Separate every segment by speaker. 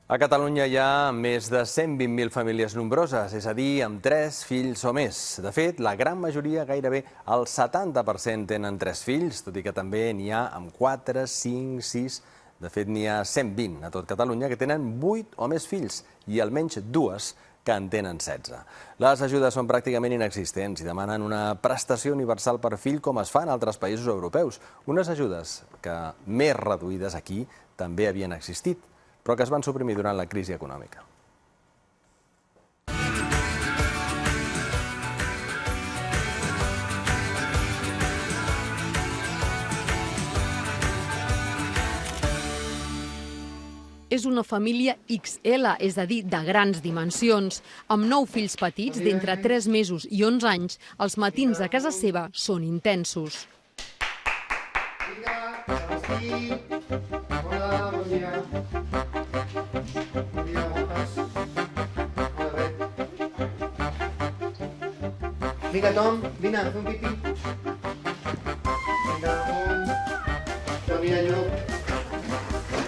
Speaker 1: A Catalunya hi ha més de 120.000 famílies nombroses, és a dir, amb 3 fills o més. De fet, la gran majoria, gairebé el 70%, tenen 3 fills, tot i que també n'hi ha amb 4, 5, 6... De fet, n'hi ha 120 a tot Catalunya que tenen 8 o més fills i almenys 2 que en tenen 16. Les ajudes són pràcticament inexistents i demanen una prestació universal per fill com es fa en altres països europeus. Unes ajudes que, més reduïdes aquí, també havien existit, però que es van suprimir durant la crisi econòmica.
Speaker 2: És una família XL, és a dir, de grans dimensions. Amb 9 fills petits, d'entre 3 mesos i 11 anys, els matins a casa seva són intensos.
Speaker 3: Vinga, Tom, vine, fem pipí. Vinga, amunt. Vinga, Lluc.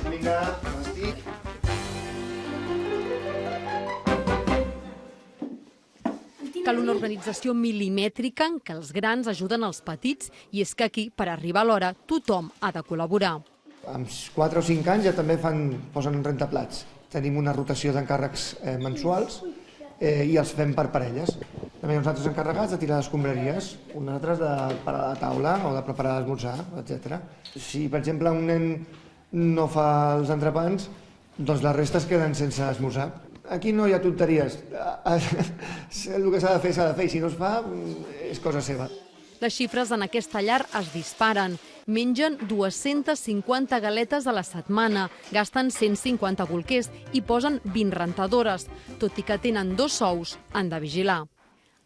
Speaker 3: Vinga, vestit.
Speaker 2: Cal una organització milimètrica en què els grans ajuden els petits i és que aquí, per arribar a l'hora, tothom ha de col·laborar.
Speaker 3: Amb 4 o 5 anys ja també posen rentaplats. Tenim una rotació d'encàrrecs mensuals i els fem per parelles. També hi ha uns altres encarregats de tirar escombraries, uns altres de parar la taula o de preparar l'esmorzar, etc. Si, per exemple, un nen no fa els entrepans, doncs les restes queden sense esmorzar. Aquí no hi ha tonteries. El que s'ha de fer, i si no es fa, és cosa seva.
Speaker 2: Les xifres en aquesta llar es disparen. Mengen 250 galetes a la setmana, gasten 150 bolquers i posen 20 rentadores. Tot i que tenen 2 sous, han de vigilar.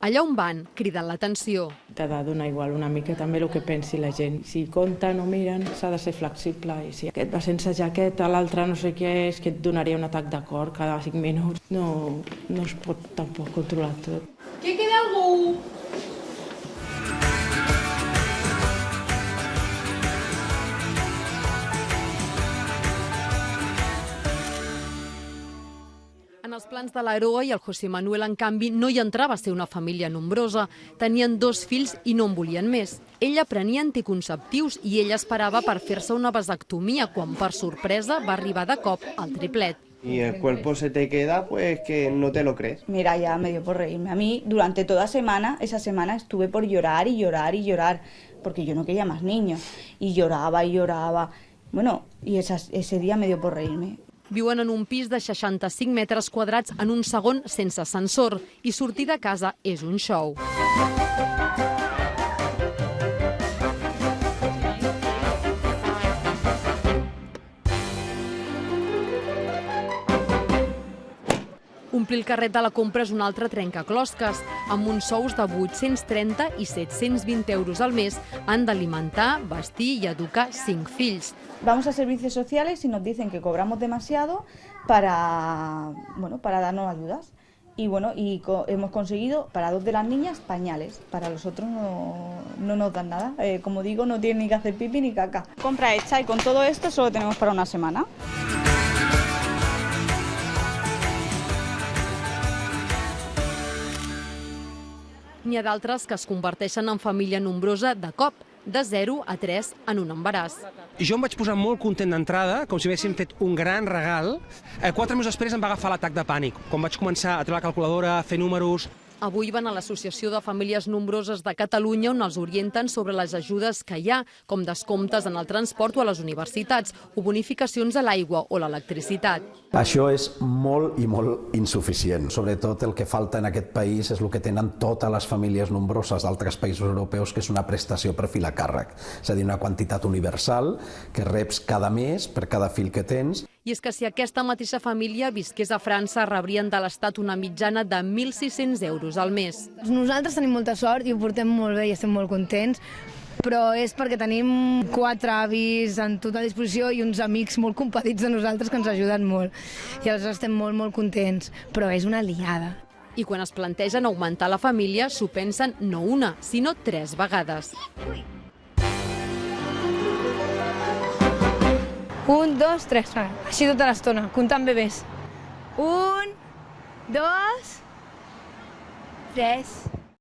Speaker 2: Allà on van, criden l'atenció.
Speaker 4: T'ha de donar igual una mica també el que pensi la gent. Si compten o miren, s'ha de ser flexible. I si aquest va sense jaqueta, l'altre no sé què és, que et donaria un atac de cor cada 5 minuts. No es pot tampoc controlar tot.
Speaker 2: Que queda algú? En els plans de l'Aroa i el José Manuel, en canvi, no hi entrava a ser una família nombrosa. Tenien 2 fills i no en volien més. Ella prenia anticonceptius i ella esperava per fer-se una vasectomia, quan per sorpresa va arribar de cop al triplet.
Speaker 5: Y el cuerpo se te queda, pues que no te lo crees.
Speaker 6: Mira, ya me dio por reírme. A mí, durante toda esa semana estuve por llorar y llorar y llorar, porque yo no quería más niños. Y lloraba y lloraba. Bueno, y ese día me dio por reírme.
Speaker 2: Viuen en un pis de 65 metres quadrats en un segon sense ascensor i sortir de casa és un show. Omplir el carret de la compra és un altre trencaclosques. Amb uns sous de 830 i 720 euros al mes han d'alimentar, vestir i educar 5 fills.
Speaker 6: Vamos a servicios sociales y nos dicen que cobramos demasiado para darnos ayudas. Y hemos conseguido para 2 de las niñas pañales. Para los otros no nos dan nada. Como digo, no tienen ni que hacer pipi ni caca. Compra hecha y con todo esto solo tenemos para una semana.
Speaker 2: N'hi ha d'altres que es converteixen en família nombrosa de cop, de 0 a 3 en un embaràs.
Speaker 7: Jo em vaig posar molt content d'entrada, com si haguéssim fet un gran regal. 4 mesos després em va agafar l'atac de pànic, quan vaig començar a treure la calculadora, a fer números.
Speaker 2: Avui van a l'Associació de Famílies Nombroses de Catalunya, on els orienten sobre les ajudes que hi ha, com descomptes en el transport o a les universitats, o bonificacions a l'aigua o l'electricitat.
Speaker 8: Això és molt i molt insuficient. Sobretot el que falta en aquest país és el que tenen totes les famílies nombroses d'altres països europeus, que és una prestació per fill a càrrec. És a dir, una quantitat universal que reps cada mes per cada fill que tens.
Speaker 2: I és que si aquesta mateixa família visqués a França, rebrien de l'Estat una mitjana de 1.600 euros al mes.
Speaker 9: Nosaltres tenim molta sort i ho portem molt bé i estem molt contents, però és perquè tenim 4 avis en tota disposició i uns amics molt compadits de nosaltres que ens ajuden molt. I aleshores estem molt, molt contents, però és una liada.
Speaker 2: I quan es plantegen augmentar la família, s'ho pensen no una, sinó 3 vegades.
Speaker 9: 1, 2, 3, així tota l'estona, comptant bebès. 1, 2, 3.